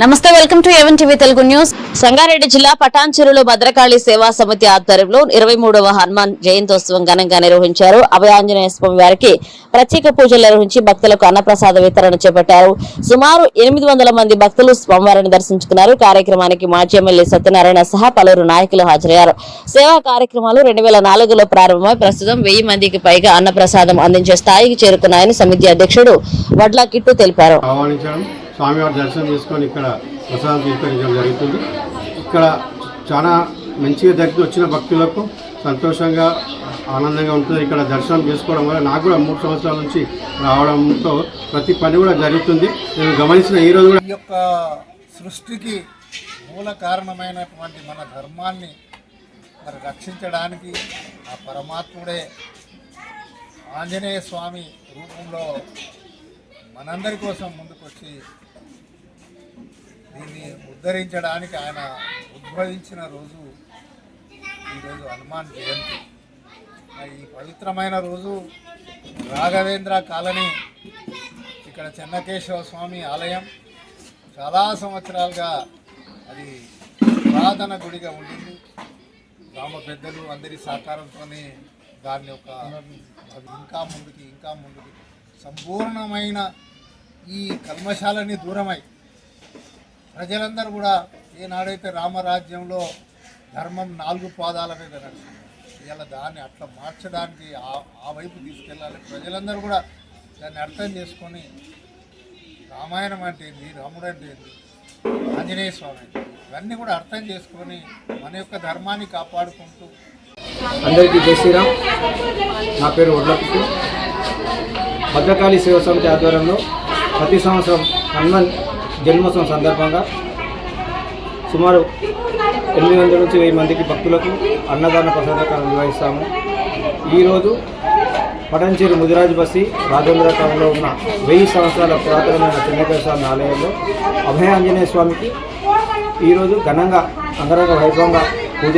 నమస్తే, welcome to A1 TV Telugu news. Sangareddy జిల్లా పటాన్చెరులో భద్రకాళి సేవా సమితి ఆధ్వర్యంలో 23వ హనుమాన్ జయంతోత్సవం ఘనంగా నిర్వహించారు. అభయాంజనేయ స్వామి వారికి ప్రత్యేక పూజలు నిర్వహించి భక్తులకు అన్నప్రసాద వితరణ చేపట్టారు. సుమారు 800 మంది భక్తులు స్వామివారిని దర్శించుకున్నారు. కార్యక్రమానికి మాజీ ఎమ్మెల్యే సత్యనారాయణ సహా పలువురు నాయకులు హాజరయ్యారు. సేవా కార్యక్రమాలు 2004లో ప్రారంభమై ప్రస్తుతం 1000 మందికి పైగా అన్నప్రసాదం అందించే స్థాయికి చేరుకున్నాయని సమితి అధ్యక్షుడు వడ్ల కిట్టు తెలిపారు. స్వామివారి దర్శనం చేసుకొని ఇక్కడ ప్రసాదం స్వీకరించడం జరుగుతుంది. ఇక్కడ చాలా మంచిగా దగ్గర వచ్చిన భక్తులకు సంతోషంగా ఆనందంగా ఉంటుంది. ఇక్కడ దర్శనం చేసుకోవడం వల్ల నాకు కూడా 3 సంవత్సరాల నుంచి రావడంతో ప్రతి పని కూడా జరుగుతుంది. నేను గమనించిన ఈ రోజు కూడా ఈ యొక్క సృష్టికి మూల కారణమైనటువంటి మన ధర్మాన్ని మరి రక్షించడానికి ఆ పరమాత్ముడే ఆంజనేయ స్వామి రూపంలో మనందరి కోసం ముందుకొచ్చి దీన్ని ఉద్ధరించడానికి ఆయన ఉద్భవించిన రోజు ఈరోజు హనుమాన్ జయంతి. ఈ పవిత్రమైన రోజు రాఘవేంద్ర కాలనీ ఇక్కడ చెన్నకేశవ స్వామి ఆలయం చాలా సంవత్సరాలుగా అది పురాతన గుడిగా ఉండింది. గ్రామ పెద్దలు అందరి సహకారంతో దాన్ని ఇంకా ముందుకి సంపూర్ణమైన ఈ కల్మశాలని దూరమై ప్రజలందరూ కూడా ఏనాడైతే రామరాజ్యంలో ధర్మం 4 పాదాల మీద నడుస్తుంది, ఇలా దాన్ని అట్లా మార్చడానికి ఆ వైపు తీసుకెళ్ళాలి. ప్రజలందరూ కూడా దాన్ని అర్థం చేసుకొని రామాయణం అంటే ఏంది, రాముడు అంటే ఏంది, ఆంజనేయ స్వామి అంటే ఇవన్నీ కూడా అర్థం చేసుకొని మన యొక్క ధర్మాన్ని కాపాడుకుంటూ. అందరికీ జై శ్రీరామ్. నా పేరు వడ్లకిట్టు. భద్రకాళి సేవా సమితి ఆధ్వర్యంలో ప్రతి సంవత్సరం హనుమాన్ జన్మోత్సవం సందర్భంగా సుమారు 800 నుంచి 1000 మందికి భక్తులకు అన్నదాన ప్రసాద నిర్వహిస్తాము. ఈరోజు పటాన్చెరు ముదిరాజ్ బస్సి రాజేంద్ర కాలంలో ఉన్న 1000 సంవత్సరాల పురాతనమైన చెన్నకేశవ స్వామి ఆలయంలో అభయాంజనేయ స్వామికి ఈరోజు ఘనంగా అంగరంగ వైభవంగా పూజలు